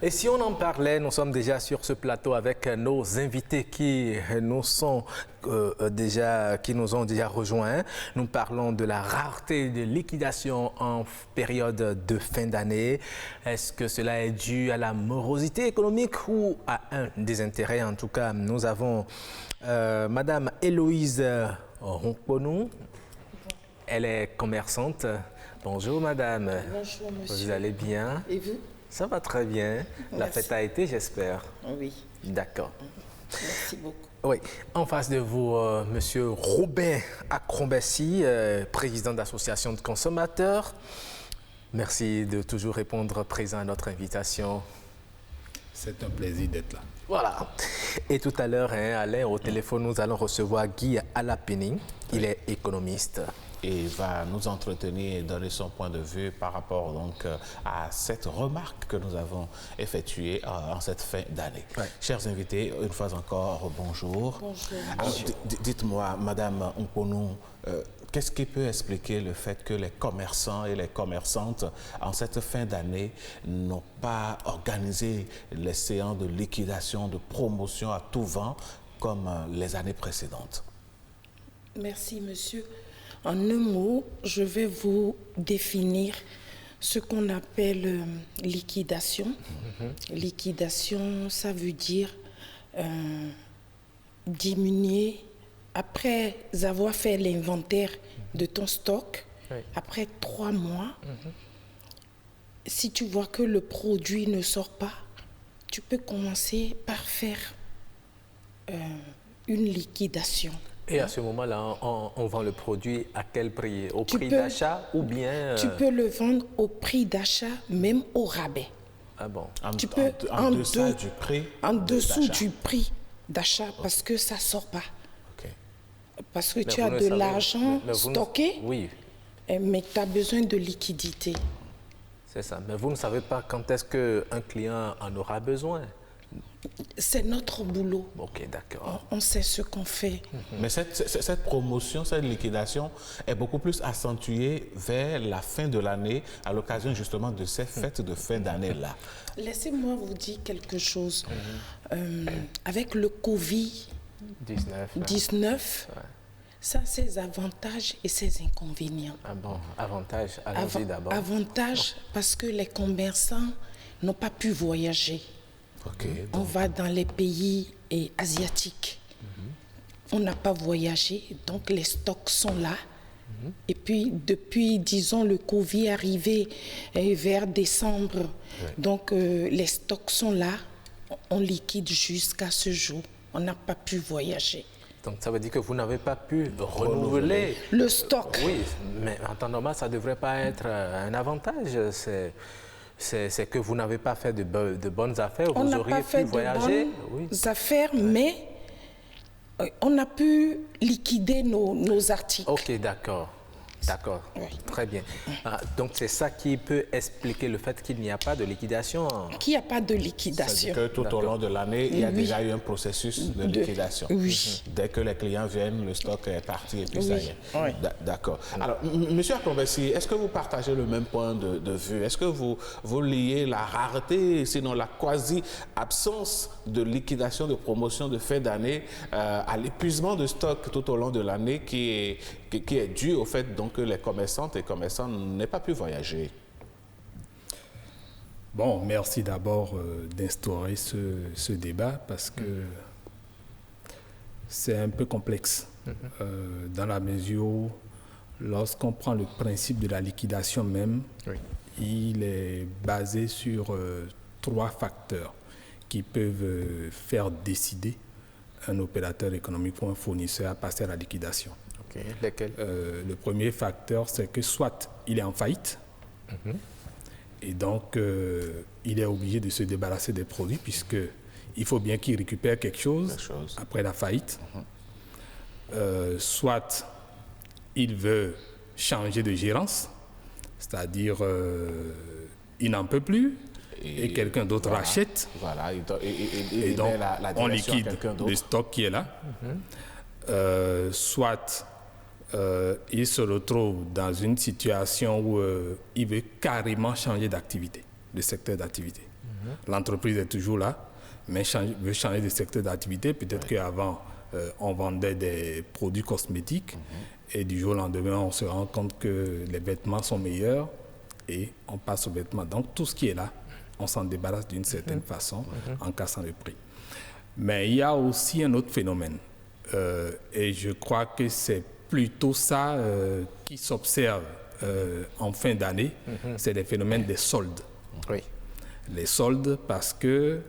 Et si on en parlait, nous sommes déjà sur ce plateau avec nos invités qui nous ont déjà rejoints. Nous parlons de la rareté de liquidation en période de fin d'année. Est-ce que cela est dû à la morosité économique ou à un désintérêt? En tout cas, nous avons Madame Héloïse Ronkponou. Elle est commerçante. Bonjour madame. Bonjour monsieur. Vous allez bien? Et vous? Ça va très bien. Merci. La fête a été, j'espère. Oui. D'accord. Merci beaucoup. Oui. En face de vous, monsieur Robin Akrombessi, président d'association de consommateurs. Merci de toujours répondre présent à notre invitation. C'est un plaisir d'être là. Voilà. Et tout à l'heure, Alain, au téléphone, nous allons recevoir Guy Alapini. Il est économiste. Et va nous entretenir et donner son point de vue par rapport donc à cette remarque que nous avons effectuée en cette fin d'année. Ouais. Chers invités, une fois encore, bonjour. Bonjour. Alors, dites-moi, Madame Ronkponou, qu'est-ce qui peut expliquer le fait que les commerçants et les commerçantes, en cette fin d'année, n'ont pas organisé les séances de liquidation, de promotion à tout vent comme les années précédentes? Merci, monsieur. En un mot, je vais vous définir ce qu'on appelle liquidation. Liquidation, ça veut dire diminuer, après avoir fait l'inventaire de ton stock, après 3 mois, si tu vois que le produit ne sort pas, tu peux commencer par faire une liquidation. Et à ce moment-là, on vend le produit à quel prix? Au prix d'achat ou bien... Tu peux le vendre au prix d'achat, même au rabais. Ah bon? Tu peux en dessous du prix en dessous du prix d'achat parce que ça ne sort pas. Okay. Parce que tu as de l'argent stocké, mais tu as besoin de liquidité. C'est ça. Mais vous ne savez pas quand est-ce qu'un client en aura besoin. C'est notre boulot. Ok, d'accord. On sait ce qu'on fait. Mais cette promotion, cette liquidation est beaucoup plus accentuée vers la fin de l'année, à l'occasion justement de ces fêtes de fin d'année-là. Laissez-moi vous dire quelque chose. Avec le Covid-19, ça a ses avantages et ses inconvénients. Ah bon, avantages, allons-y d'abord. Avantages parce que les commerçants n'ont pas pu voyager. Okay, on va dans les pays asiatiques. On n'a pas voyagé, donc les stocks sont là. Et puis, depuis, disons, le Covid est arrivé vers décembre, donc les stocks sont là. On liquide jusqu'à ce jour. On n'a pas pu voyager. Donc, ça veut dire que vous n'avez pas pu renouveler le stock. Oui, mais en temps normal, ça ne devrait pas être un avantage. C'est que vous n'avez pas fait de bonnes affaires, vous auriez pu voyager. On n'a pas fait de bonnes affaires, mais on a pu liquider nos articles. Ok, d'accord. D'accord, très bien. Donc c'est ça qui peut expliquer le fait qu'il n'y a pas de liquidation. Qu'il n'y a pas de liquidation. C'est que tout au long de l'année, il y a déjà eu un processus de liquidation. Dès que les clients viennent, le stock est parti et puis ça y est. D'accord. Alors, Monsieur Akrombessi, est-ce que vous partagez le même point de vue? Est-ce que vous liez la rareté, sinon la quasi-absence de liquidation, de promotion de fin d'année à l'épuisement de stock tout au long de l'année qui est dû au fait donc que les commerçantes et commerçants n'aient pas pu voyager? Bon, merci d'abord d'instaurer ce débat parce que c'est un peu complexe dans la mesure où lorsqu'on prend le principe de la liquidation même, il est basé sur 3 facteurs qui peuvent faire décider un opérateur économique ou un fournisseur à passer à la liquidation. Okay. Lesquels? Le premier facteur, c'est que soit il est en faillite, et donc il est obligé de se débarrasser des produits, puisqu'il faut bien qu'il récupère quelque chose après la faillite. Soit il veut changer de gérance, c'est-à-dire il n'en peut plus, et quelqu'un d'autre rachète. Voilà, et donc on liquide le stock qui est là. Soit il se retrouve dans une situation où il veut carrément changer d'activité, de secteur d'activité. L'entreprise est toujours là, mais veut changer de secteur d'activité. Peut-être qu'avant, on vendait des produits cosmétiques et du jour au lendemain, on se rend compte que les vêtements sont meilleurs et on passe aux vêtements. Donc, tout ce qui est là, on s'en débarrasse d'une certaine façon en cassant le prix. Mais il y a aussi un autre phénomène et je crois que c'est plutôt ça qui s'observe en fin d'année, c'est les phénomènes des soldes. Oui. Les soldes parce que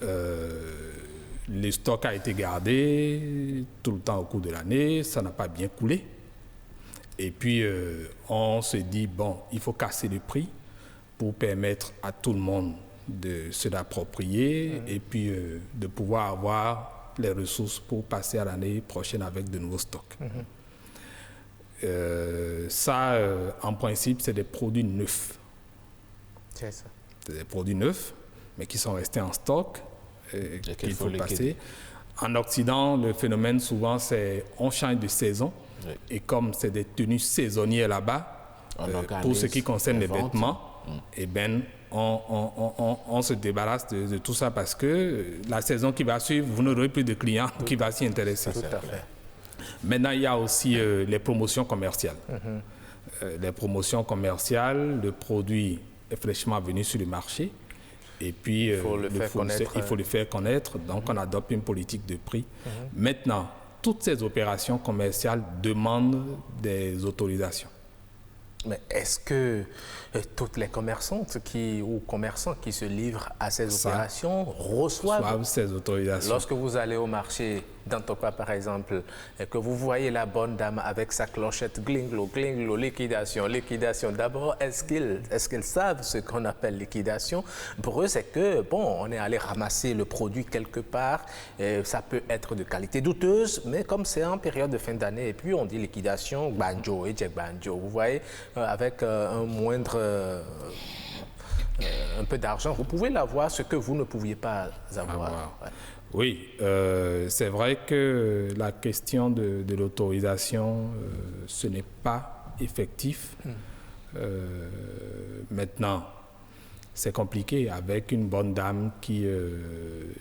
le stock a été gardé tout le temps au cours de l'année, ça n'a pas bien coulé. Et puis on se dit, bon, il faut casser le prix pour permettre à tout le monde de se l'approprier et puis de pouvoir avoir les ressources pour passer à l'année prochaine avec de nouveaux stocks. En principe, c'est des produits neufs. C'est ça. C'est des produits neufs, mais qui sont restés en stock, qu'il faut passer. En Occident, le phénomène, souvent, c'est on change de saison. Oui. Et comme c'est des tenues saisonnières là-bas, pour ce qui concerne les vêtements, eh ben, on se débarrasse de tout ça parce que la saison qui va suivre, vous n'aurez plus de clients qui vont s'y intéresser. Tout à fait. Maintenant, il y a aussi les promotions commerciales. Les promotions commerciales, le produit est fraîchement venu sur le marché et puis il faut le faire connaître. Donc, on adopte une politique de prix. Maintenant, toutes ces opérations commerciales demandent des autorisations. Mais est-ce que toutes les commerçantes ou commerçants qui se livrent à ces opérations reçoivent ces autorisations? Lorsque vous allez au marché d'Antopa, par exemple, et que vous voyez la bonne dame avec sa clochette glinglo, glinglo, liquidation, liquidation. D'abord, est-ce qu'ils savent ce qu'on appelle liquidation? Pour eux, c'est que, bon, on est allé ramasser le produit quelque part, et ça peut être de qualité douteuse, mais comme c'est en période de fin d'année, et puis on dit liquidation, banjo et jack banjo, vous voyez, avec un moindre... un peu d'argent, vous pouvez l'avoir, ce que vous ne pouviez pas avoir. Ouais. Oui, c'est vrai que la question de l'autorisation, ce n'est pas effectif. Maintenant, c'est compliqué avec une bonne dame qui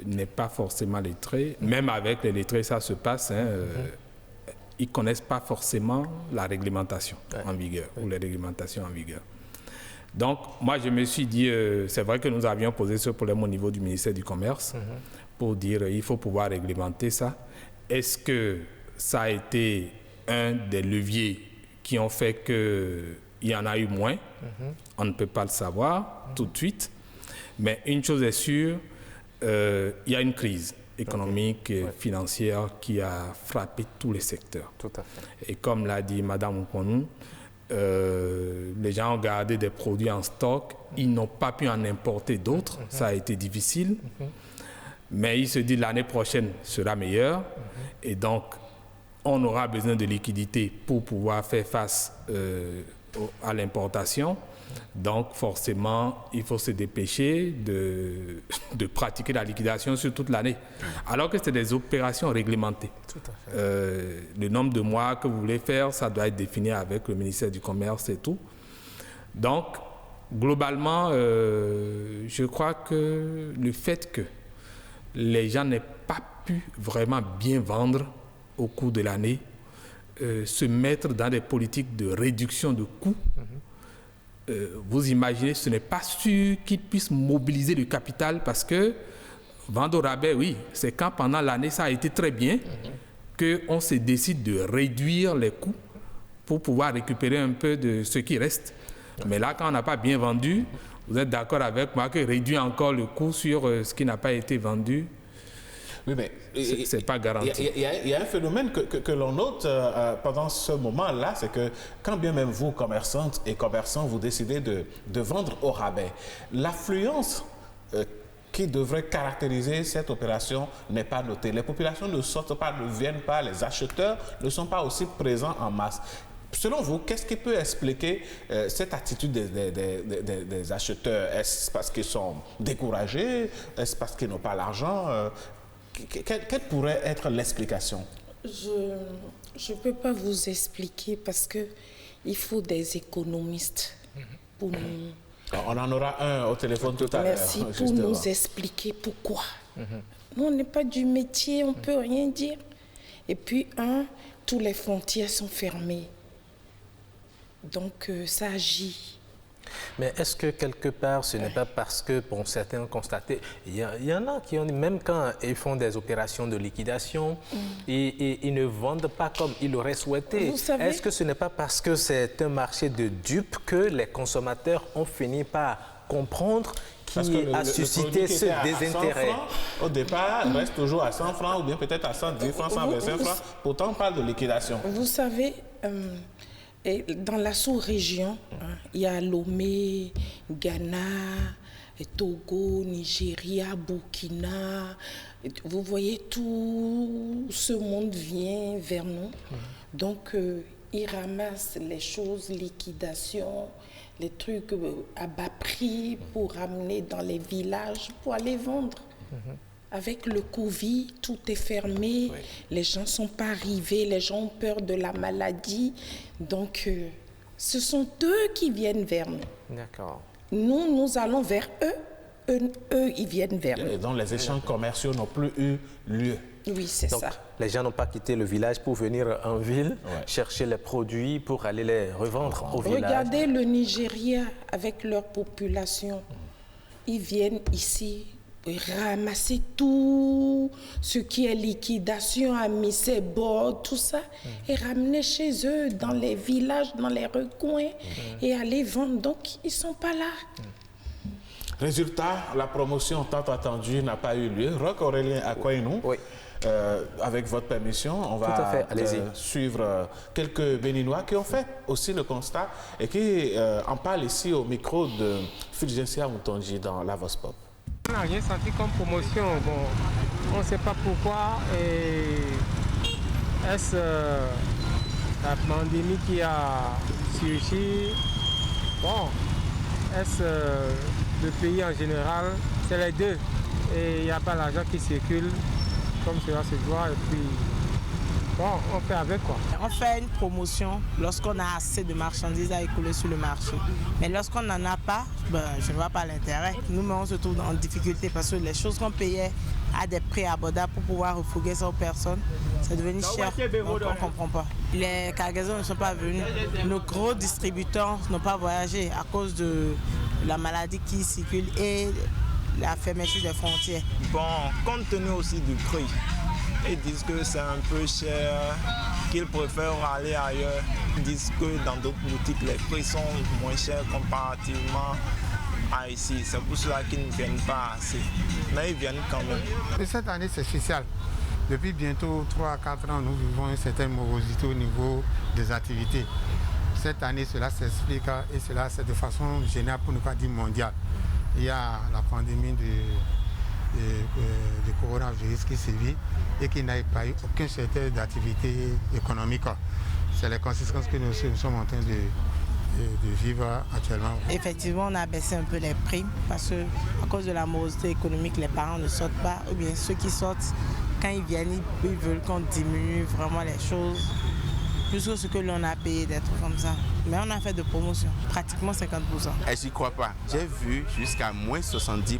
n'est pas forcément lettrée. Même avec les lettrés, ça se passe. Ils ne connaissent pas forcément la réglementation en vigueur ou les réglementations en vigueur. Donc, moi, je me suis dit, c'est vrai que nous avions posé ce problème au niveau du ministère du Commerce pour dire qu'il faut pouvoir réglementer ça. Est-ce que ça a été un des leviers qui ont fait qu'il y en a eu moins? On ne peut pas le savoir tout de suite. Mais une chose est sûre, il y a une crise économique et financière qui a frappé tous les secteurs. Tout à fait. Et comme l'a dit Mme Oukonou, les gens ont gardé des produits en stock, ils n'ont pas pu en importer d'autres, ça a été difficile, mais ils se disent l'année prochaine sera meilleure et donc on aura besoin de liquidités pour pouvoir faire face à l'importation. Donc forcément, il faut se dépêcher de pratiquer la liquidation sur toute l'année. Alors que c'est des opérations réglementées. Tout à fait. Le nombre de mois que vous voulez faire, ça doit être défini avec le ministère du Commerce et tout. Donc, globalement, je crois que le fait que les gens n'aient pas pu vraiment bien vendre au cours de l'année, se mettre dans des politiques de réduction de coûts, vous imaginez, ce n'est pas sûr qu'ils puissent mobiliser le capital parce que vendre au rabais, oui, c'est quand pendant l'année ça a été très bien qu'on se décide de réduire les coûts pour pouvoir récupérer un peu de ce qui reste. Mais là, quand on n'a pas bien vendu, vous êtes d'accord avec moi que réduire encore le coût sur ce qui n'a pas été vendu, oui, mais c'est pas garanti. Il y a un phénomène que l'on note pendant ce moment-là, c'est que quand bien même vous, commerçantes et commerçants, vous décidez de vendre au rabais, l'affluence qui devrait caractériser cette opération n'est pas notée. Les populations ne sortent pas, ne viennent pas, les acheteurs ne sont pas aussi présents en masse. Selon vous, qu'est-ce qui peut expliquer cette attitude des acheteurs? Est-ce parce qu'ils sont découragés? Est-ce parce qu'ils n'ont pas l'argent? Quelle pourrait être l'explication? Je ne peux pas vous expliquer parce qu'il faut des économistes pour nous On en aura un au téléphone tout à l'heure. Merci pour nous expliquer pourquoi. Nous, on n'est pas du métier, on ne peut rien dire. Et puis, tous les frontières sont fermées. Donc, ça agit. Mais est-ce que quelque part, ce n'est pas parce que, bon, certains ont constaté, il y en a qui ont, même quand ils font des opérations de liquidation, et ils ne vendent pas comme ils l'auraient souhaité. Est-ce que ce n'est pas parce que c'est un marché de dupes que les consommateurs ont fini par comprendre qui a suscité ce désintérêt? Au départ, reste toujours à 100 francs ou bien peut-être à 110 francs, 125 francs. Pourtant, on parle de liquidation. Vous savez... Et dans la sous-région, il y a Lomé, Ghana, Togo, Nigeria, Burkina. Vous voyez, tout ce monde vient vers nous. Donc, ils ramassent les choses, liquidation, les trucs à bas prix pour ramener dans les villages, pour aller vendre. Avec le Covid, tout est fermé, les gens ne sont pas arrivés, les gens ont peur de la maladie. Donc, ce sont eux qui viennent vers nous. D'accord. Nous allons vers eux, eux, ils viennent vers nous. Et donc, les échanges commerciaux n'ont plus eu lieu. Oui, c'est ça. Les gens n'ont pas quitté le village pour venir en ville, chercher les produits pour aller les revendre au village. Regardez le Nigeria avec leur population. Ils viennent ici ramasser tout ce qui est liquidation, amis, bords, tout ça, et ramener chez eux, dans les villages, dans les recoins, et aller vendre. Donc, ils ne sont pas là. Résultat, la promotion tant attendue n'a pas eu lieu. Roch Aurélien Akouainou, avec votre permission, on va suivre quelques Béninois qui ont fait aussi le constat et qui en parlent ici au micro de Fulgencia Moutonji dans la Voix Pop. On n'a rien senti comme promotion. Bon, on ne sait pas pourquoi. Est-ce la pandémie qui a surgi? Bon, est-ce le pays en général? C'est les deux. Et il n'y a pas l'argent qui circule comme cela se doit. Et puis, bon, on fait avec quoi. On fait une promotion lorsqu'on a assez de marchandises à écouler sur le marché. Mais lorsqu'on n'en a pas, je ne vois pas l'intérêt. Nous, on se trouve en difficulté parce que les choses qu'on payait à des prix abordables pour pouvoir refourguer ça aux personnes, c'est devenu cher. Donc on ne comprend pas. Les cargaisons ne sont pas venues. Nos gros distributeurs n'ont pas voyagé à cause de la maladie qui circule et la fermeture des frontières. Bon, compte tenu aussi du prix, ils disent que c'est un peu cher, qu'ils préfèrent aller ailleurs. Ils disent que dans d'autres boutiques, les prix sont moins chers comparativement à ici. C'est pour cela qu'ils ne viennent pas assez. Mais ils viennent quand même. Et cette année, c'est spécial. Depuis bientôt 3 à 4 ans, nous vivons une certaine morosité au niveau des activités. Cette année, cela s'explique et cela, c'est de façon générale, pour ne pas dire mondiale. Il y a la pandémie de coronavirus qui sévit et qui n'a pas eu aucun secteur d'activité économique. C'est les conséquences que nous sommes en train de vivre actuellement. Effectivement, on a baissé un peu les prix parce qu'à cause de la morosité économique, les parents ne sortent pas. Ou bien ceux qui sortent, quand ils viennent, ils veulent qu'on diminue vraiment les choses. Plus que ce que l'on a payé, des trucs comme ça. Mais on a fait de promotion, pratiquement 50%. Et j'y crois pas. J'ai vu jusqu'à moins 70%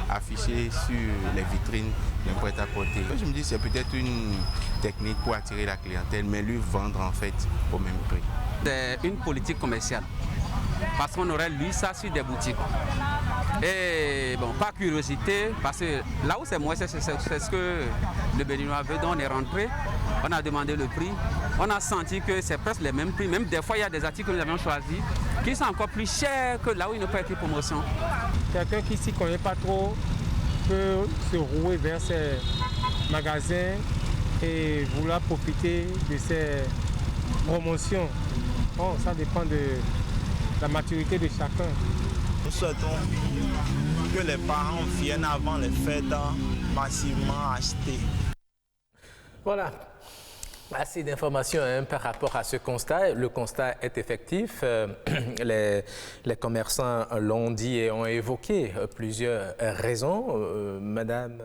affichés sur les vitrines d'un prêt-à-porter. Je me dis que c'est peut-être une technique pour attirer la clientèle, mais lui vendre en fait au même prix. C'est une politique commerciale. Parce qu'on aurait lu ça sur des boutiques. Et bon, par curiosité, parce que là où c'est moins, c'est ce que le Béninois veut. Donc on est rentré, on a demandé le prix. On a senti que c'est presque les mêmes prix. Même des fois, il y a des articles que nous avions choisis qui sont encore plus chers que là où il n'y a pas été promotion. Quelqu'un qui ne s'y connaît pas trop peut se rouer vers ces magasins et vouloir profiter de ces promotions. Bon, ça dépend de la maturité de chacun. Nous souhaitons que les parents viennent avant les fêtes massivement acheter. Voilà. Assez d'informations par rapport à ce constat. Le constat est effectif. Les commerçants l'ont dit et ont évoqué plusieurs raisons. Madame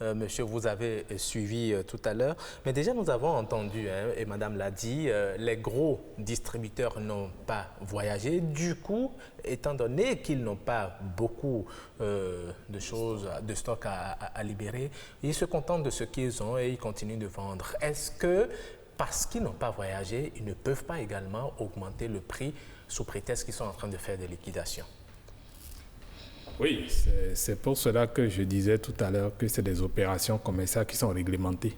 Monsieur, vous avez suivi tout à l'heure. Mais déjà, nous avons entendu, et Madame l'a dit, les gros distributeurs n'ont pas voyagé. Du coup, étant donné qu'ils n'ont pas beaucoup de choses, de stock à libérer, ils se contentent de ce qu'ils ont et ils continuent de vendre. Est-ce que, parce qu'ils n'ont pas voyagé, ils ne peuvent pas également augmenter le prix sous prétexte qu'ils sont en train de faire des liquidations? Oui, c'est pour cela que je disais tout à l'heure que c'est des opérations commerciales qui sont réglementées.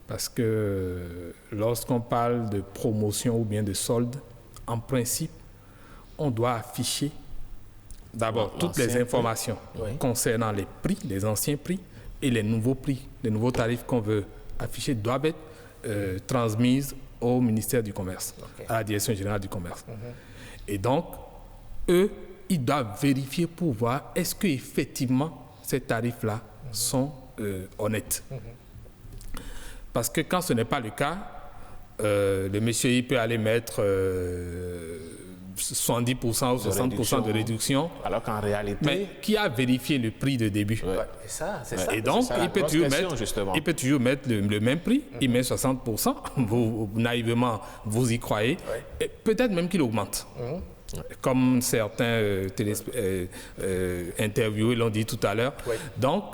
Parce que lorsqu'on parle de promotion ou bien de solde, en principe, on doit afficher d'abord toutes les informations concernant les prix, les anciens prix et les nouveaux prix. Les nouveaux tarifs qu'on veut afficher doivent être transmises au ministère du Commerce, à la Direction générale du Commerce. Et donc, eux, ils doivent vérifier pour voir est-ce qu'effectivement ces tarifs-là sont honnêtes. Parce que quand ce n'est pas le cas, le monsieur il peut aller mettre 70% ou 60% de réduction. Alors qu'en réalité... Mais qui a vérifié le prix de début? C'est ça. Et donc, il peut toujours mettre le même prix, il met 60%, vous, naïvement, vous y croyez, et peut-être même qu'il augmente. Comme certains interviewés l'ont dit tout à l'heure. Donc,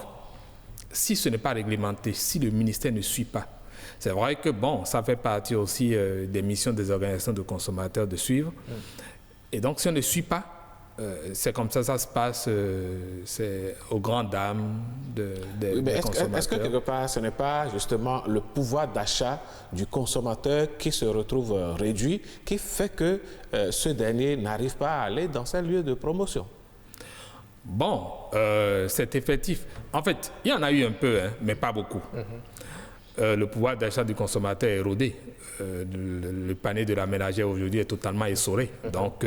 si ce n'est pas réglementé, si le ministère ne suit pas, c'est vrai que bon, ça fait partie aussi des missions des organisations de consommateurs de suivre. Et donc, si on ne suit pas, c'est comme ça se passe, c'est aux grandes dames des consommateurs. Est-ce que quelque part, ce n'est pas justement le pouvoir d'achat du consommateur qui se retrouve réduit, qui fait que ce dernier n'arrive pas à aller dans ces lieux de promotion? Bon, c'est effectif. En fait, il y en a eu un peu, mais pas beaucoup. Le pouvoir d'achat du consommateur est érodé. Le panier de la ménagère aujourd'hui est totalement essoré. Donc,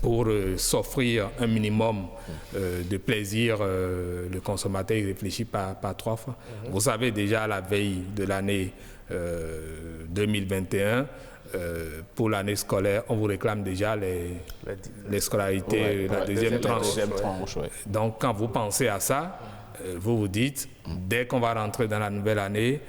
pour s'offrir un minimum de plaisir, le consommateur il réfléchit par 3 fois. Vous savez, déjà à la veille de l'année 2021, pour l'année scolaire, on vous réclame déjà les scolarités, la deuxième tranche. Donc, quand vous pensez à ça, vous vous dites, dès qu'on va rentrer dans la nouvelle année,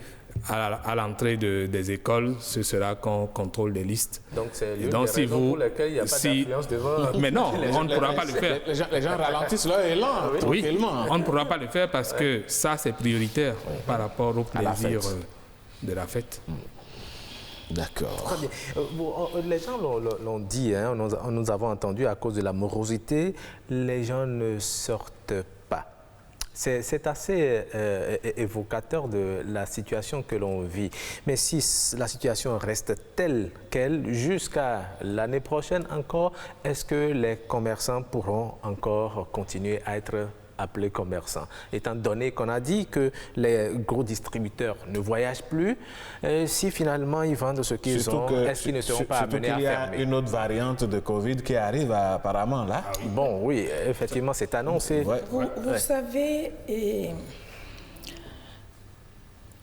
à l'entrée des écoles, ce sera qu'on contrôle les listes. Donc, c'est l'une des raisons pour lesquelles il n'y a pas d'influence devant... Mais non, on ne pourra pas le faire. Les gens ralentissent leur élan, tranquillement. On ne pourra pas le faire parce que ça, c'est prioritaire par rapport au plaisir de la fête. D'accord. Les gens l'ont dit, nous avons entendu, à cause de la morosité, les gens ne sortent pas. C'est assez évocateur de la situation que l'on vit. Mais si la situation reste telle qu'elle jusqu'à l'année prochaine encore, est-ce que les commerçants pourront encore continuer à être appelés commerçants? Étant donné qu'on a dit que les gros distributeurs ne voyagent plus, si finalement ils vendent ce qu'ils ont, est-ce qu'ils ne seront pas amenés à fermer? Surtout qu'il y a une autre variante de Covid qui arrive apparemment là. Bon, oui, effectivement, c'est annoncé. Vous savez,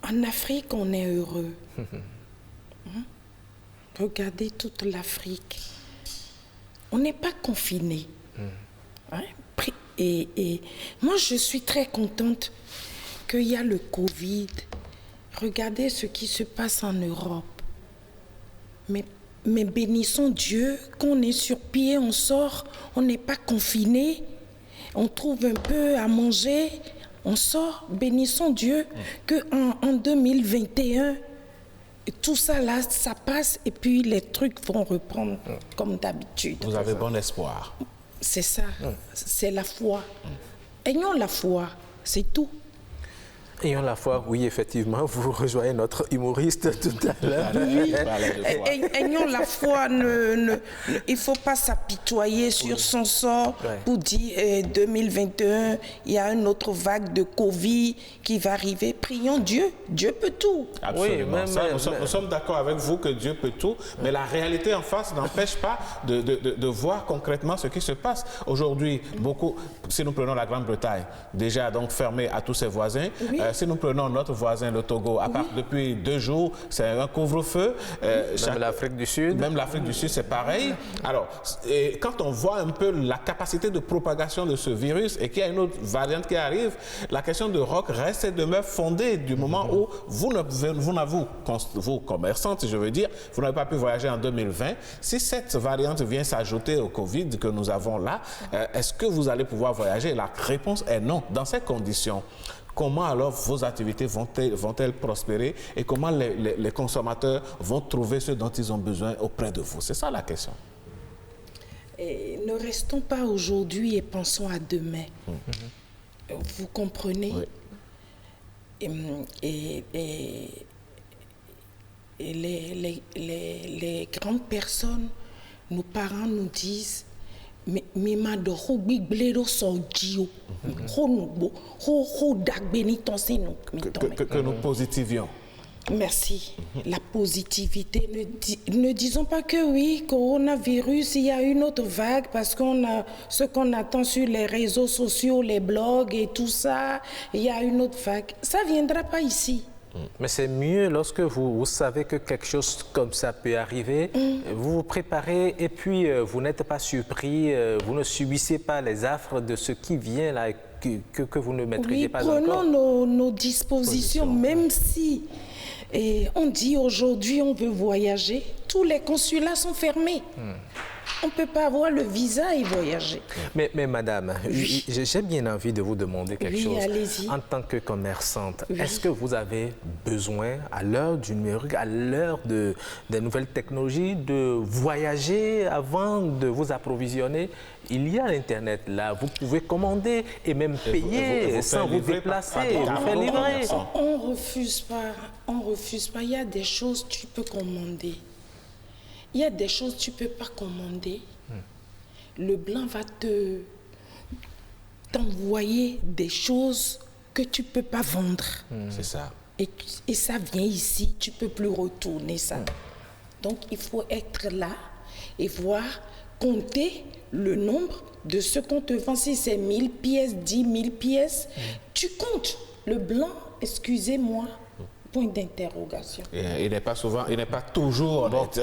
en Afrique, on est heureux. Regardez toute l'Afrique. On n'est pas confinés. Et moi, je suis très contente qu'il y a le Covid. Regardez ce qui se passe en Europe. Mais bénissons Dieu qu'on est sur pied, on sort, on n'est pas confiné, on trouve un peu à manger, on sort. Bénissons Dieu qu'en 2021, tout ça là, ça passe et puis les trucs vont reprendre comme d'habitude. Vous avez bon espoir. C'est ça, c'est la foi. Ayons la foi, c'est tout. Ayons la foi, oui, effectivement, vous rejoignez notre humoriste tout à l'heure. Oui, ayons la foi, il ne faut pas s'apitoyer sur son sort pour dire 2021, il y a une autre vague de Covid qui va arriver. Prions Dieu, Dieu peut tout. Absolument. Oui, nous sommes d'accord avec vous que Dieu peut tout, mais la réalité en face n'empêche pas de voir concrètement ce qui se passe. Aujourd'hui, si nous prenons la Grande-Bretagne, déjà donc fermée à tous ses voisins, si nous prenons notre voisin, le Togo, à part depuis 2 jours, c'est un couvre-feu. Même l'Afrique du Sud. Même l'Afrique du Sud, c'est pareil. Alors, quand on voit un peu la capacité de propagation de ce virus et qu'il y a une autre variante qui arrive, la question de ROC reste et demeure fondée du moment où vous commerçantes, je veux dire, vous n'avez pas pu voyager en 2020. Si cette variante vient s'ajouter au Covid que nous avons là, est-ce que vous allez pouvoir voyager? La réponse est non. Dans ces conditions, comment alors vos activités vont-elles prospérer et comment les consommateurs vont trouver ce dont ils ont besoin auprès de vous? C'est ça la question. Et ne restons pas aujourd'hui et pensons à demain. Vous comprenez? Et les grandes personnes, nos parents nous disent que nous positivions. Merci. La positivité. Ne disons pas que oui, coronavirus, il y a une autre vague parce ce qu'on attend sur les réseaux sociaux, les blogs et tout ça, il y a une autre vague. Ça ne viendra pas ici. Mais c'est mieux lorsque vous savez que quelque chose comme ça peut arriver, vous vous préparez et puis vous n'êtes pas surpris, vous ne subissez pas les affres de ce qui vient là que vous ne maîtrisez pas encore. Prenons nos dispositions, même si on dit aujourd'hui on veut voyager, tous les consulats sont fermés. On ne peut pas avoir le visa et voyager. Mais madame, j'ai bien envie de vous demander quelque chose. Allez-y. En tant que commerçante, est-ce que vous avez besoin, à l'heure du numérique, à l'heure des nouvelles technologies, de voyager avant de vous approvisionner? Il y a Internet là, vous pouvez commander et même payer sans vous déplacer, vous faire livrer. On refuse pas. Il y a des choses que tu peux commander. Il y a des choses que tu ne peux pas commander. Le blanc va t'envoyer des choses que tu ne peux pas vendre. C'est ça. Et ça vient ici, tu ne peux plus retourner ça. Donc, il faut être là et voir, compter le nombre de ce qu'on te vend. Si c'est 1000 pièces, 10 000 pièces, tu comptes. Le blanc, excusez-moi, point d'interrogation. Il n'est pas toujours honnête.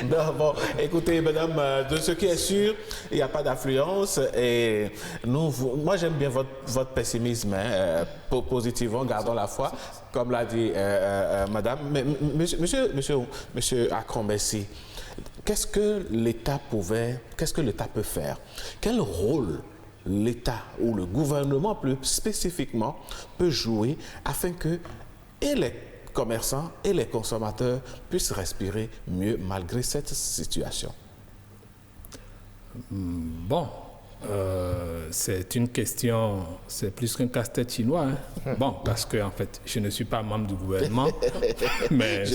Non, bon, écoutez, madame, de ce qui est sûr, il n'y a pas d'affluence et moi j'aime bien votre pessimisme, positivement, gardons la foi, comme l'a dit madame. Mais monsieur Akrombessi, qu'est-ce que l'État peut faire? Quel rôle l'État ou le gouvernement plus spécifiquement peut jouer afin que et les commerçants et les consommateurs puissent respirer mieux malgré cette situation? Bon, c'est une question, c'est plus qu'un casse-tête chinois. Bon, parce que en fait, je ne suis pas membre du gouvernement, mais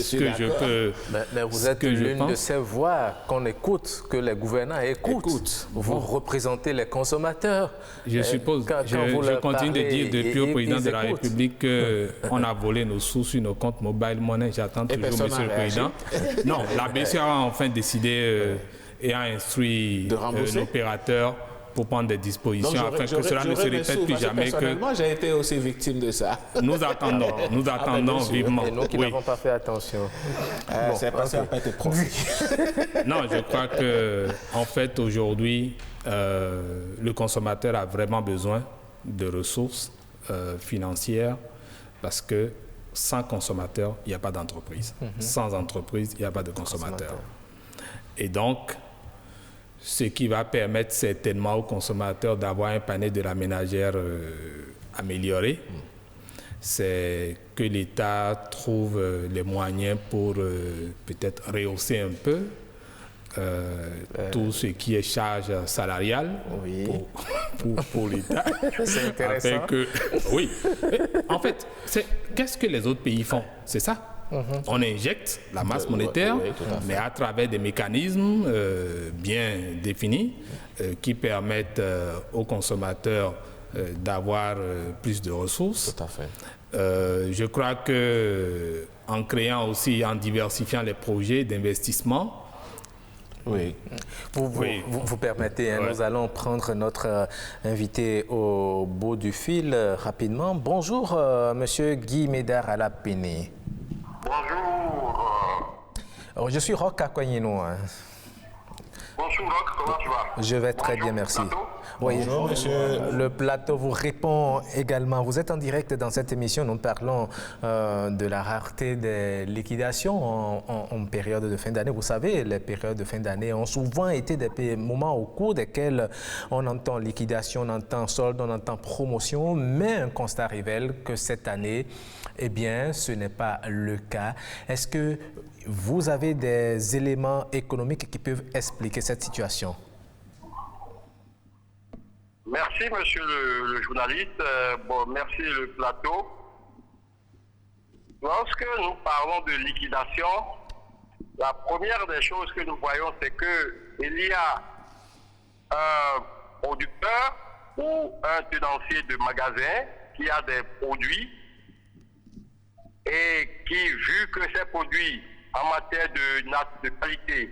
Mais vous êtes l'une de ces voix qu'on écoute, que les gouvernants écoutent. Vous représentez les consommateurs. Je suppose, je continue de dire depuis au président de la République qu'on a volé nos sous sur nos comptes mobile money. J'attends toujours monsieur le président. Non, la BCE a enfin décidé et a instruit l'opérateur pour prendre des dispositions afin que cela ne se répète plus jamais. Moi, j'ai été aussi victime de ça. Nous attendons vivement. Et nous qui n'avons pas fait attention. C'est passé à perte de profit. Non, je crois que en fait aujourd'hui, le consommateur a vraiment besoin de ressources financières parce que sans consommateur, il n'y a pas d'entreprise. Sans entreprise, il n'y a pas de consommateur. Et donc, ce qui va permettre certainement aux consommateurs d'avoir un panier de la ménagère amélioré, c'est que l'État trouve les moyens pour peut-être rehausser un peu tout ce qui est charge salariale pour l'État. C'est intéressant. Oui. En fait, qu'est-ce que les autres pays font? C'est ça. On injecte la masse monétaire, mais à travers des mécanismes bien définis qui permettent aux consommateurs d'avoir plus de ressources. Tout à fait. Je crois qu'en créant aussi, en diversifiant les projets d'investissement, Oui. Vous permettez, hein, nous allons prendre notre invité au bout du fil rapidement. Bonjour, monsieur Guy Médard Alapini. Bonjour. Je suis Roch Akwenyino. Hein. Bonjour Roch, comment tu vas? Je vais très bien, merci. Oui, bonjour, monsieur. Le plateau vous répond également. Vous êtes en direct dans cette émission. Nous parlons de la rareté des liquidations en période de fin d'année. Vous savez, les périodes de fin d'année ont souvent été des moments au cours desquels on entend liquidation, on entend solde, on entend promotion, mais un constat révèle que cette année, eh bien, ce n'est pas le cas. Est-ce que vous avez des éléments économiques qui peuvent expliquer cette situation? Merci, monsieur le journaliste. Merci le plateau. Lorsque nous parlons de liquidation, la première des choses que nous voyons, c'est qu'il y a un producteur ou un tenancier de magasin qui a des produits et qui, vu que ces produits en matière de qualité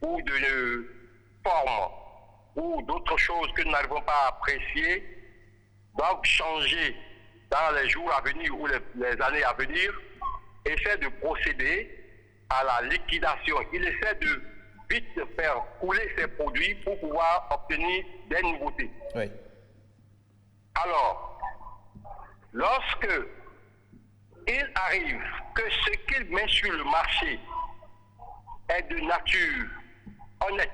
ou de forme ou d'autres choses que nous n'arrivons pas à apprécier, doivent changer dans les jours à venir ou les années à venir, essaie de procéder à la liquidation. Il essaie de vite faire couler ses produits pour pouvoir obtenir des nouveautés. Oui. Alors, lorsque il arrive que ce qu'il met sur le marché est de nature honnête,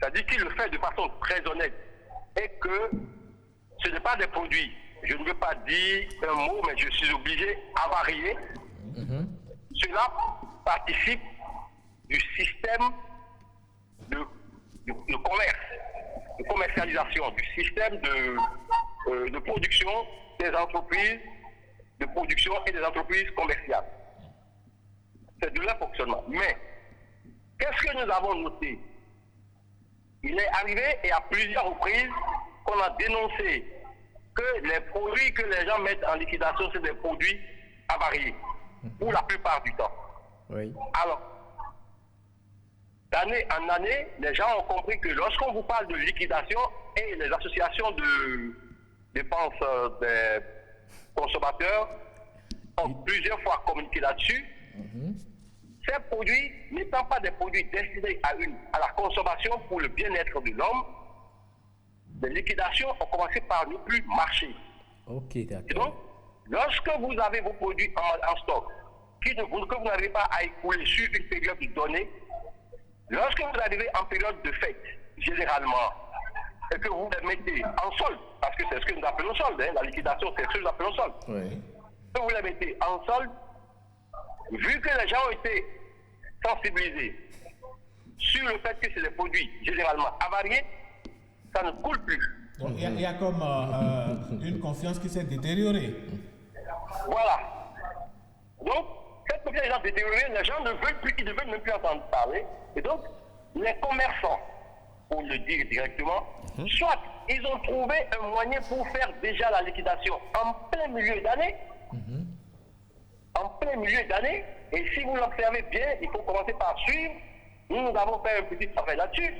c'est-à-dire qu'il le fait de façon très honnête et que ce n'est pas des produits, je ne veux pas dire un mot, mais je suis obligé à varier. Cela participe du système de commerce, de commercialisation, du système de production des entreprises de production et des entreprises commerciales. C'est de leur fonctionnement. Mais, qu'est-ce que nous avons noté? Il est arrivé et à plusieurs reprises qu'on a dénoncé que les produits que les gens mettent en liquidation, c'est des produits avariés, pour la plupart du temps. Oui. Alors, d'année en année, les gens ont compris que lorsqu'on vous parle de liquidation et les associations de défense des consommateurs ont plusieurs fois communiqué là-dessus. Ces produits n'étant pas des produits destinés à la consommation pour le bien-être de l'homme, les liquidations ont commencé par ne plus marcher. Ok, d'accord. Et donc, lorsque vous avez vos produits en stock, que vous n'arrivez pas à écouler sur une période donnée, lorsque vous arrivez en période de fête, généralement, et que vous les mettez en solde, parce que c'est ce que nous appelons solde, hein, la liquidation, c'est ce que nous appelons solde. Oui. Que vous les mettez en solde, vu que les gens ont été sensibilisés sur le fait que c'est des produits généralement avariés, ça ne coule plus. Donc il y a comme une confiance qui s'est détériorée. Voilà. Donc, cette confiance s'est détériorée, les gens ne veulent plus, ils ne veulent même plus entendre parler. Et donc, les commerçants, pour le dire directement, soit ils ont trouvé un moyen pour faire déjà la liquidation en plein milieu d'année, en plein milieu d'année, et si vous l'observez bien, il faut commencer par suivre. Nous avons fait un petit travail là-dessus.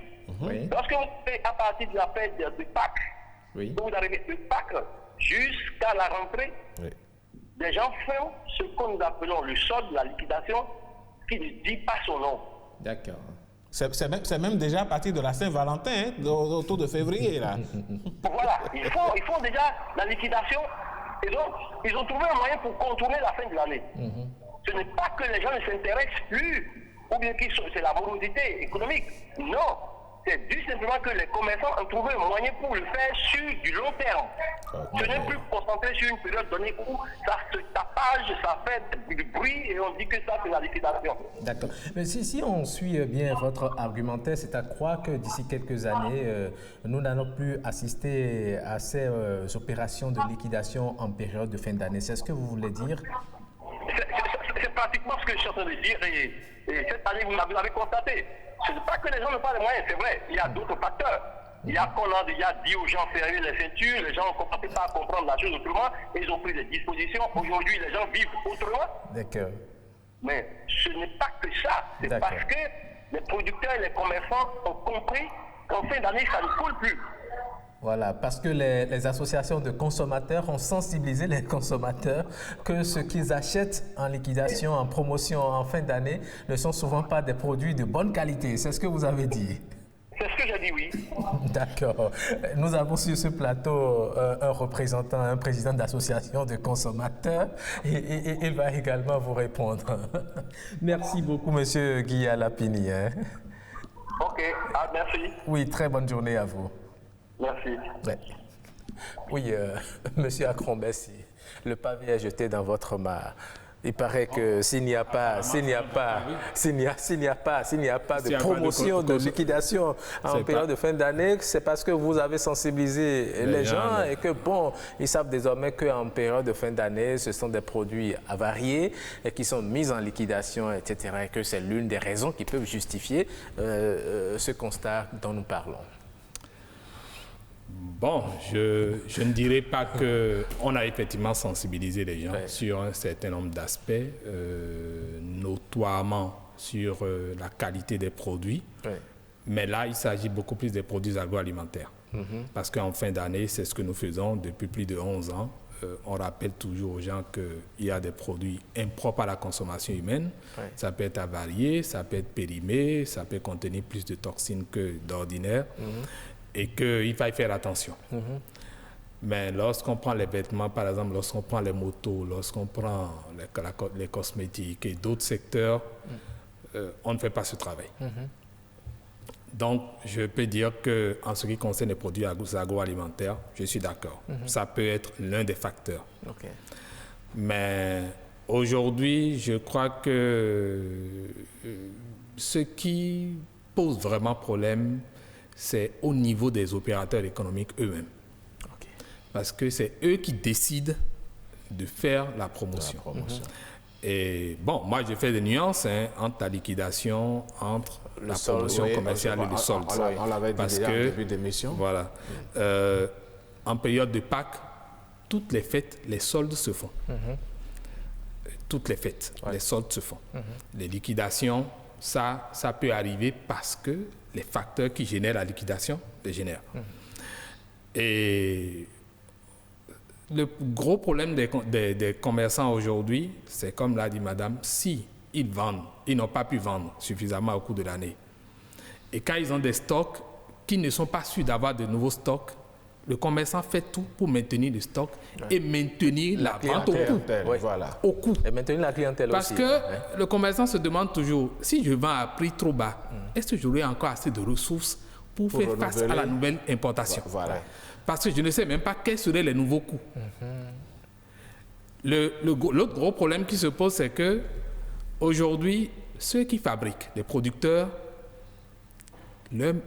Lorsque vous faites à partir de la fête de Pâques, vous arrivez de Pâques jusqu'à la rentrée, les gens font ce que nous appelons le solde, la liquidation, qui ne dit pas son nom. D'accord. C'est même déjà à partir de la Saint-Valentin, hein, autour de février, là. Voilà, ils font déjà la liquidation, et donc ils ont trouvé un moyen pour contourner la fin de l'année. Ce n'est pas que les gens ne s'intéressent plus, ou bien que c'est la morosité économique. Non, c'est dû simplement que les commerçants ont trouvé un moyen pour le faire sur du long terme. Ce n'est plus concentré sur une période donnée où ça se tapage, ça fait du bruit et on dit que ça c'est la liquidation. D'accord. Mais si on suit bien votre argumentaire, c'est à croire que d'ici quelques années, nous n'allons plus assister à ces opérations de liquidation en période de fin d'année. C'est ce que vous voulez dire? C'est pratiquement ce que je suis en train de dire et cette année, vous l'avez constaté. Ce n'est pas que les gens n'ont pas les moyens, c'est vrai, il y a d'autres facteurs. Il y a qu'on a déjà dit aux gens fermer les ceintures, les gens ont commencé pas à comprendre la chose autrement, et ils ont pris des dispositions. Aujourd'hui, les gens vivent autrement. D'accord. Mais ce n'est pas que ça, c'est parce que les producteurs et les commerçants ont compris qu'en fin d'année, ça ne coule plus. Voilà, parce que les associations de consommateurs ont sensibilisé les consommateurs que ce qu'ils achètent en liquidation, en promotion en fin d'année ne sont souvent pas des produits de bonne qualité. C'est ce que vous avez dit. C'est ce que j'ai dit, oui. D'accord. Nous avons sur ce plateau un représentant, un président d'association de consommateurs et il va également vous répondre. Merci beaucoup, monsieur Guy Alapini. Ok, merci. Oui, très bonne journée à vous. Merci. Ouais. Oui, monsieur Akrombessi, le pavé est jeté dans votre mare. Il paraît que s'il n'y a pas de promotion, de liquidation en période de fin d'année, c'est parce que vous avez sensibilisé les gens et que bon, ils savent désormais qu'en période de fin d'année, ce sont des produits avariés et qui sont mis en liquidation, etc. Et que c'est l'une des raisons qui peuvent justifier ce constat dont nous parlons. Bon, je ne dirais pas qu'on a effectivement sensibilisé les gens sur un certain nombre d'aspects, notoirement sur la qualité des produits. Mais là, il s'agit beaucoup plus des produits agroalimentaires. Parce qu'en fin d'année, c'est ce que nous faisons depuis plus de 11 ans. On rappelle toujours aux gens qu'il y a des produits impropres à la consommation humaine. Ça peut être avarié, ça peut être périmé, ça peut contenir plus de toxines que d'ordinaire. Et qu'il faut y faire attention. Mais lorsqu'on prend les vêtements, par exemple, lorsqu'on prend les motos, lorsqu'on prend les cosmétiques et d'autres secteurs, on ne fait pas ce travail. Donc, je peux dire qu'en ce qui concerne les produits agroalimentaires, je suis d'accord. Ça peut être l'un des facteurs. Mais aujourd'hui, je crois que ce qui pose vraiment problème, c'est au niveau des opérateurs économiques eux-mêmes. Parce que c'est eux qui décident de faire la promotion. Et bon, moi, je fais des nuances entre la liquidation, entre la promotion commerciale et le solde. On l'avait dit déjà en début d'émission. Voilà. En période de Pâques, toutes les fêtes, les soldes se font. Toutes les fêtes, les soldes se font. Les liquidations, ça peut arriver parce que les facteurs qui génèrent la liquidation les génèrent. Et le gros problème des commerçants aujourd'hui, c'est comme l'a dit madame, si ils vendent, ils n'ont pas pu vendre suffisamment au cours de l'année. Et quand ils ont des stocks qui ne sont pas sûrs d'avoir de nouveaux stocks, le commerçant fait tout pour maintenir le stock et maintenir la vente au coût. Et maintenir la clientèle Parce aussi. que le commerçant se demande toujours, si je vends à prix trop bas, est-ce que j'aurai encore assez de ressources pour faire face à la nouvelle importation? Parce que je ne sais même pas quels seraient les nouveaux coûts. L'autre gros problème qui se pose, c'est que aujourd'hui, ceux qui fabriquent, les producteurs,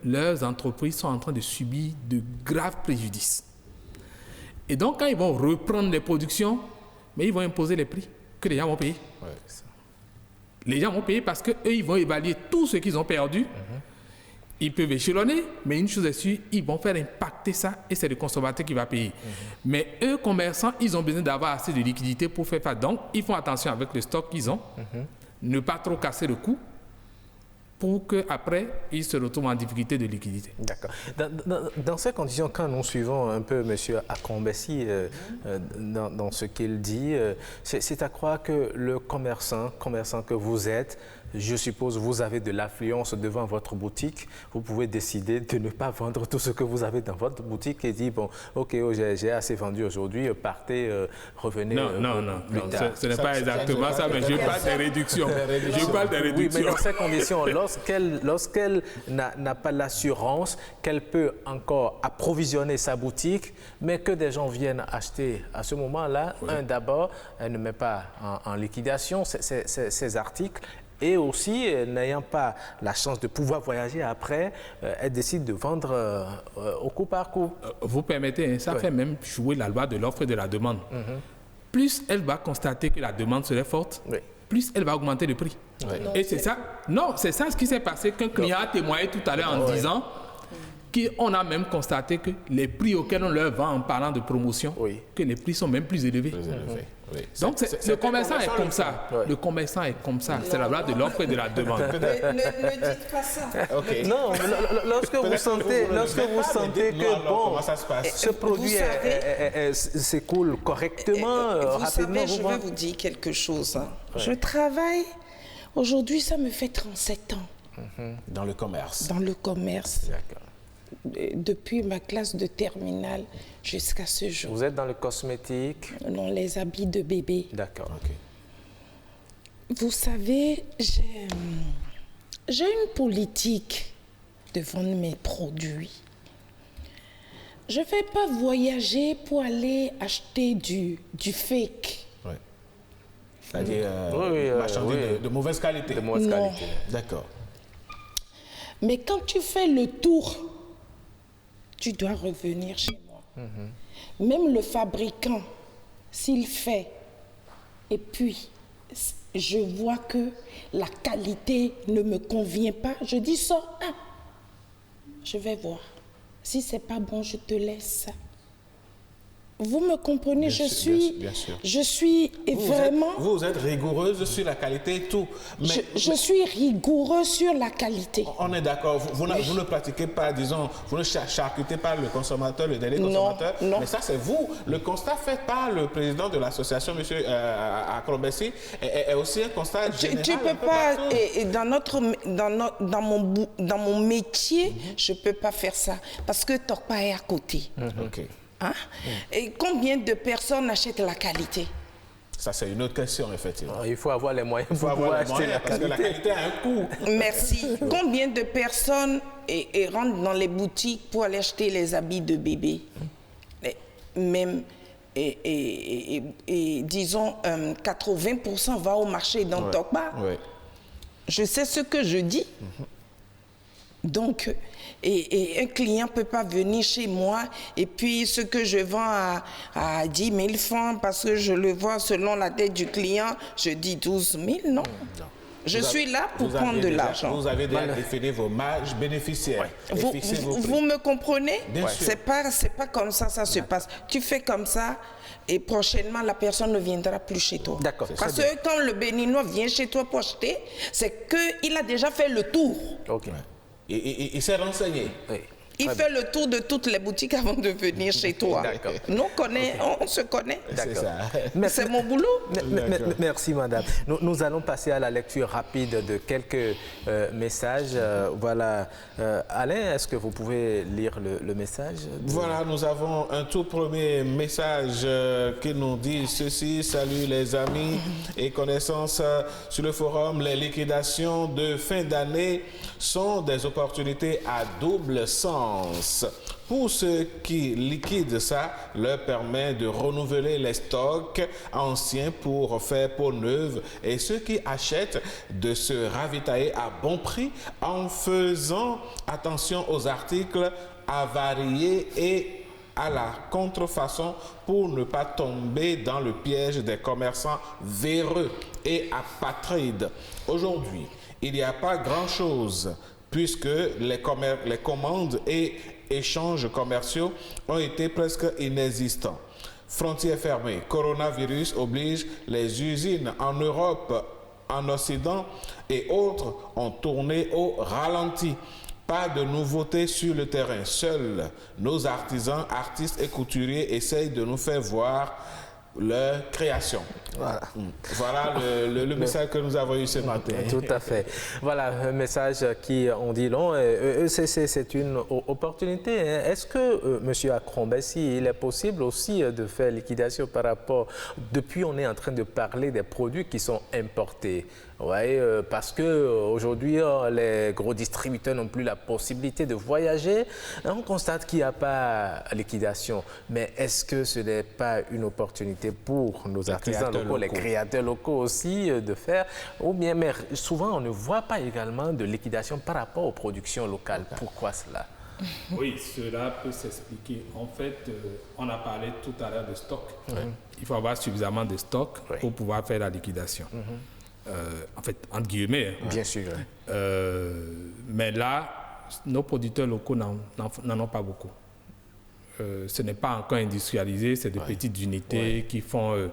leurs entreprises sont en train de subir de graves préjudices. Et donc, quand ils vont reprendre les productions, mais ils vont imposer les prix que les gens vont payer. Les gens vont payer parce qu'eux, ils vont évaluer tout ce qu'ils ont perdu. Ils peuvent échelonner, mais une chose est sûre, ils vont faire impacter ça et c'est le consommateur qui va payer. Mais eux, commerçants, ils ont besoin d'avoir assez de liquidité pour faire face. Donc, ils font attention avec le stock qu'ils ont, ne pas trop casser le coût, pour qu'après, ils se retrouvent en difficulté de liquidité. D'accord. Dans ces conditions, quand nous suivons un peu M. Akrombessi dans ce qu'il dit, c'est à croire que le commerçant que vous êtes, je suppose vous avez de l'affluence devant votre boutique, vous pouvez décider de ne pas vendre tout ce que vous avez dans votre boutique et dire, bon, ok, j'ai assez vendu aujourd'hui, partez, revenez. Non, ce n'est pas exactement ça, mais je parle des réductions. Oui, mais dans ces conditions, lorsqu'elle n'a pas l'assurance qu'elle peut encore approvisionner sa boutique, mais que des gens viennent acheter à ce moment-là, d'abord, elle ne met pas en liquidation ces articles. Et aussi, n'ayant pas la chance de pouvoir voyager après, elle décide de vendre au coup par coup. Vous permettez, ça fait même jouer la loi de l'offre et de la demande. Plus elle va constater que la demande serait forte, plus elle va augmenter le prix. Et c'est ça. Non, c'est ça ce qui s'est passé qu'un client a témoigné tout à l'heure en disant qu'on a même constaté que les prix auxquels on leur vend en parlant de promotion, que les prix sont même plus élevés. Oui. Donc le commerçant est comme ça. Le commerçant est comme ça. C'est la loi de l'offre et de la demande. Ne dites pas ça. Non, lorsque vous sentez que bon, ce produit s'écoule correctement, rapidement. Vous savez, je vais vous dire quelque chose. Je travaille, aujourd'hui ça me fait 37 ans. Dans le commerce. Dans le commerce. D'accord. Depuis ma classe de terminale jusqu'à ce jour. Vous êtes dans le cosmétique? Non, les habits de bébé. D'accord. Vous savez, j'ai une politique de vendre mes produits. Je ne vais pas voyager pour aller acheter du fake. Oui. C'est-à-dire marchandises de mauvaise qualité. De mauvaise qualité. D'accord. Mais quand tu fais le tour, tu dois revenir chez moi. Même le fabricant, s'il fait, et puis je vois que la qualité ne me convient pas, je dis sors un. Je vais voir. Si c'est pas bon, je te laisse. Vous me comprenez, bien sûr. Je suis vraiment... Vous êtes rigoureuse sur la qualité et tout. Mais je suis rigoureuse sur la qualité. On est d'accord. Vous ne pratiquez pas, disons, vous ne charcutez pas le consommateur, le dernier consommateur. Non. Mais ça, c'est vous. Le constat fait par le président de l'association, M. Akrobessi, est aussi un constat général. Tu peux pas... Et dans mon métier, je ne peux pas faire ça. Parce que Tokpa est à côté. Hein? Et combien de personnes achètent la qualité? Ça, c'est une autre question, effectivement. Il faut avoir les moyens pour pouvoir acheter la qualité. Parce que la qualité a un coût. Merci. Combien de personnes rentrent dans les boutiques pour aller acheter les habits de bébé? Même, disons, 80% va au marché dans Tokpa. Je sais ce que je dis. Donc, et un client ne peut pas venir chez moi et puis ce que je vends à 10 000 francs parce que je le vois selon la tête du client, je dis 12 000, non. Je suis là pour prendre de l'argent. Vous avez déjà défini vos marges bénéficiaires. Vous me comprenez? Bien sûr. C'est pas comme ça se passe. Tu fais comme ça et prochainement la personne ne viendra plus chez toi. D'accord. Parce que quand le Béninois vient chez toi pour acheter, c'est qu'il a déjà fait le tour. Ok. Il s'est renseigné. Il fait le tour de toutes les boutiques avant de venir chez toi. Nous on se connaît. C'est mon boulot. Merci, madame. Nous allons passer à la lecture rapide de quelques messages. Voilà. Alain, est-ce que vous pouvez lire le message? Voilà, nous avons un tout premier message qui nous dit ceci. Salut les amis et connaissances sur le forum. Les liquidations de fin d'année sont des opportunités à double sens. Pour ceux qui liquident ça, leur permet de renouveler les stocks anciens pour faire peau neuve et ceux qui achètent de se ravitailler à bon prix en faisant attention aux articles avariés et à la contrefaçon pour ne pas tomber dans le piège des commerçants véreux et apatrides. Aujourd'hui, il n'y a pas grand-chose puisque les commandes et échanges commerciaux ont été presque inexistants. Frontières fermées, coronavirus oblige les usines en Europe, en Occident et autres ont tourné au ralenti. Pas de nouveautés sur le terrain. Seuls nos artisans, artistes et couturiers essayent de nous faire voir leur création. Voilà le message que nous avons eu ce matin. Tout à fait. Voilà un message qui en dit long. C'est une opportunité. Est-ce que, M. Akrobessi, il est possible aussi de faire liquidation par rapport... Depuis, on est en train de parler des produits qui sont importés. Oui, parce qu'aujourd'hui, les gros distributeurs n'ont plus la possibilité de voyager. On constate qu'il n'y a pas liquidation. Mais est-ce que ce n'est pas une opportunité pour nos artisans locaux, les créateurs locaux aussi, de faire? Ou bien, mais souvent, on ne voit pas également de liquidation par rapport aux productions locales. Pourquoi cela? Oui, cela peut s'expliquer. En fait, on a parlé tout à l'heure de stock. Il faut avoir suffisamment de stock pour pouvoir faire la liquidation. En fait, entre guillemets. Bien sûr. Mais là, nos producteurs locaux n'en ont pas beaucoup. Ce n'est pas encore industrialisé, c'est de petites unités qui font,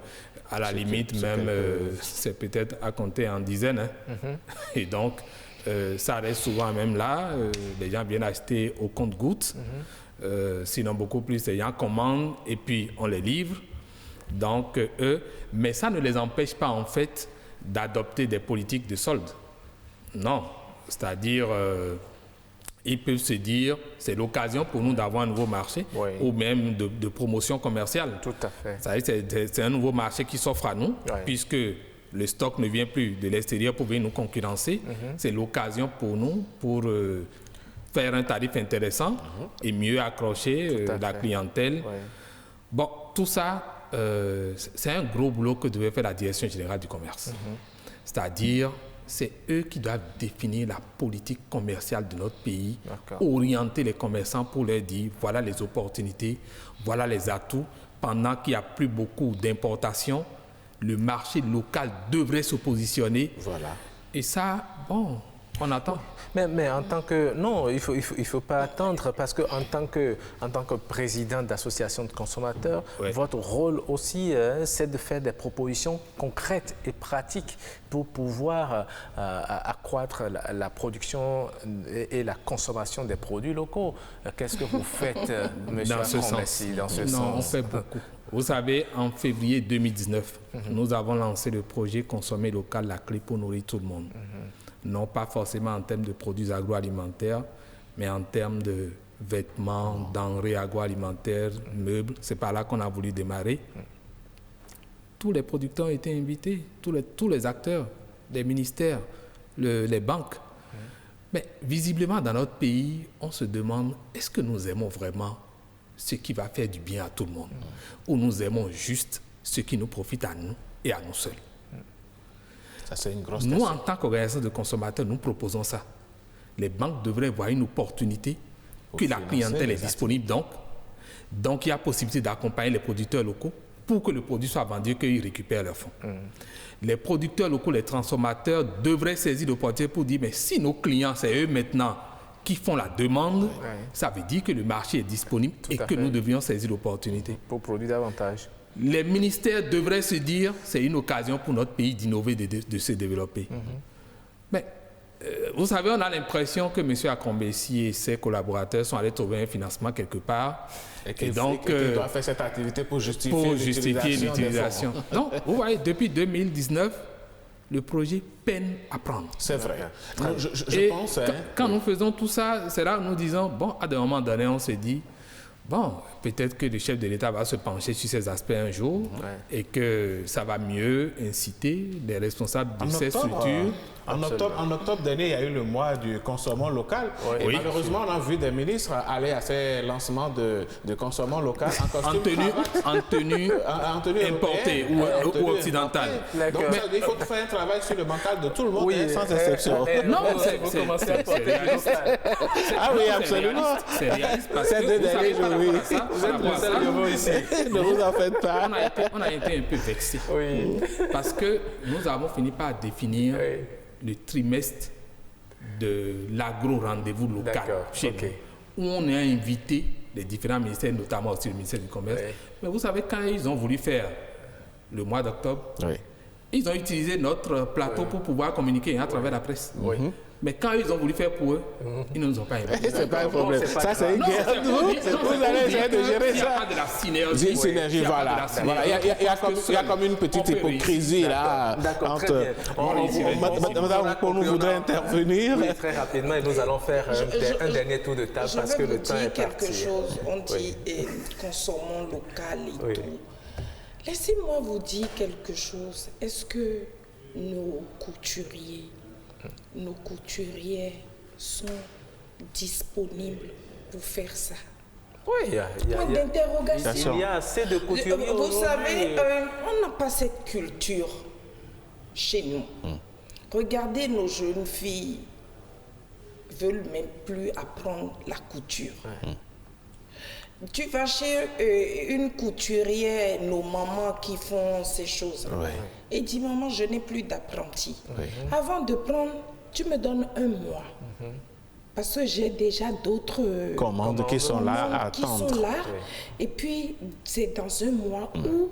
à la limite même, c'est peut-être à compter en dizaines. Hein. Et donc, ça reste souvent même là. Les gens viennent acheter au compte-gouttes. Sinon, beaucoup plus, les gens commandent et puis on les livre. Donc, mais ça ne les empêche pas, en fait, d'adopter des politiques de solde. Non. C'est-à-dire, ils peuvent se dire, c'est l'occasion pour nous d'avoir un nouveau marché ou même de promotion commerciale. Tout à fait. C'est un nouveau marché qui s'offre à nous, puisque le stock ne vient plus de l'extérieur pour venir nous concurrencer. C'est l'occasion pour nous pour faire un tarif intéressant et mieux accrocher la clientèle. Bon, tout ça, c'est un gros boulot que devait faire la Direction générale du commerce. C'est-à-dire, c'est eux qui doivent définir la politique commerciale de notre pays, orienter les commerçants pour leur dire, voilà les opportunités, voilà les atouts. Pendant qu'il n'y a plus beaucoup d'importations, le marché local devrait se positionner. Voilà. Et ça, bon, on attend. Mais en tant que... Non, il faut pas attendre parce qu'en tant que président d'association de consommateurs, votre rôle aussi, c'est de faire des propositions concrètes et pratiques pour pouvoir accroître la production et la consommation des produits locaux. Qu'est-ce que vous faites, M. Akombessi, dans ce sens? Non, on fait beaucoup. Vous savez, en février 2019, nous avons lancé le projet Consommer local, la clé pour nourrir tout le monde. Non pas forcément en termes de produits agroalimentaires, mais en termes de vêtements, denrées agroalimentaires, meubles. C'est par là qu'on a voulu démarrer. Tous les producteurs ont été invités, tous les acteurs, les ministères, les banques. Mais visiblement, dans notre pays, on se demande, est-ce que nous aimons vraiment ce qui va faire du bien à tout le monde? Ou nous aimons juste ce qui nous profite à nous et à nous seuls? Ça, c'est une grosse nous, question. en tant qu'organisation de consommateurs, nous proposons ça. Les banques devraient voir une opportunité que la clientèle est disponible. Donc, il y a possibilité d'accompagner les producteurs locaux pour que le produit soit vendu et qu'ils récupèrent leurs fonds. Les producteurs locaux, les transformateurs devraient saisir l'opportunité pour dire, mais si nos clients, c'est eux maintenant qui font la demande, ça veut dire que le marché est disponible et que nous devions saisir l'opportunité. Pour produire davantage. Les ministères devraient se dire, c'est une occasion pour notre pays d'innover, de se développer. Mais vous savez, on a l'impression que M. Akombessi et ses collaborateurs sont allés trouver un financement quelque part. Et donc, ils doivent faire cette activité pour justifier l'utilisation. Non, vous voyez, depuis 2019, le projet peine à prendre. C'est vrai. Je pense... Quand nous faisons tout ça, c'est là où nous disons, bon, à un moment donné, on se dit, bon, peut-être que le chef de l'État va se pencher sur ces aspects un jour et que ça va mieux inciter les responsables de ces structures. En octobre dernier, il y a eu le mois du consommant local. Et malheureusement, on a vu des ministres aller à ces lancements de consommant local en tenue importée ou occidentale. Donc, il faut faire un travail sur le mental de tout le monde, sans exception. Non, c'est réaliste. Ah oui, absolument. C'est réaliste parce que vous êtes le seul nouveau ici. Ne vous en faites pas. On a été un peu vexés. Parce que nous avons fini par définir le trimestre de l'agro-rendez-vous local chez nous, où on a invité les différents ministères, notamment aussi le ministère du Commerce. Mais vous savez, quand ils ont voulu faire le mois d'octobre, ils ont utilisé notre plateau pour pouvoir communiquer à travers la presse. Mais quand ils ont voulu faire pour eux, ils ne nous ont pas invités. C'est pas un problème. Ça, c'est une guerre. Vous allez essayer de gérer ça. Il y a de la synergie. Une synergie, voilà. Il y a comme une petite hypocrisie là. D'accord, très bien. Madame, on voudrait intervenir. Oui, très rapidement, et nous allons faire un dernier tour de table parce que le temps est parti. Je vais vous dire quelque chose. On dit consommons local et tout. Laissez-moi vous dire quelque chose. Est-ce que nos couturiers, nos couturières sont disponibles pour faire ça? Oui, il y a assez de couturiers. Vous savez, on n'a pas cette culture chez nous. Regardez, nos jeunes filles veulent même plus apprendre la couture. Tu vas chez une couturière, nos mamans qui font ces choses, et dis maman, je n'ai plus d'apprenti. Avant de prendre, tu me donnes un mois. Parce que j'ai déjà d'autres commandes qui sont là à attendre. Et puis, c'est dans un mois où,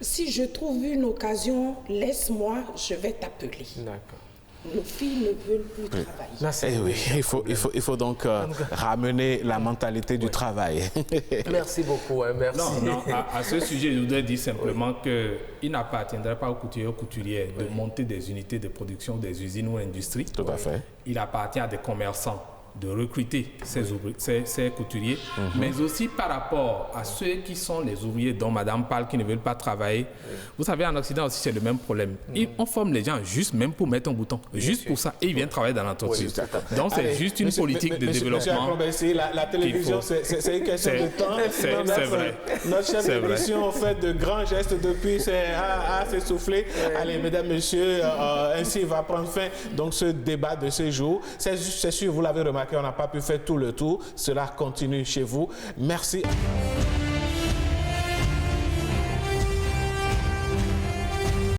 si je trouve une occasion, laisse-moi, je vais t'appeler. D'accord. Nos filles ne veulent plus travailler. Oui, il faut donc ramener la mentalité du travail. Merci beaucoup, merci. Non, à ce sujet, je voudrais dire simplement qu'il n'appartiendrait pas aux couturiers et aux couturières de monter des unités de production, des usines ou industries. Tout à fait. Il appartient à des commerçants de recruter ces couturiers, mais aussi par rapport à ceux qui sont les ouvriers dont Madame parle, qui ne veulent pas travailler. Vous savez, en Occident aussi, c'est le même problème. On forme les gens juste même pour mettre un bouton, juste pour ça, et ils viennent travailler dans l'entreprise. Donc, c'est juste une politique de développement. La télévision, c'est une question de temps. C'est vrai. Notre chef d'émission fait de grands gestes depuis, c'est s'essouffler. Allez, mesdames, messieurs, ainsi va prendre fin donc ce débat de ce jour. C'est sûr, vous l'avez remarqué, on n'a pas pu faire tout le tour. Cela continue chez vous. Merci.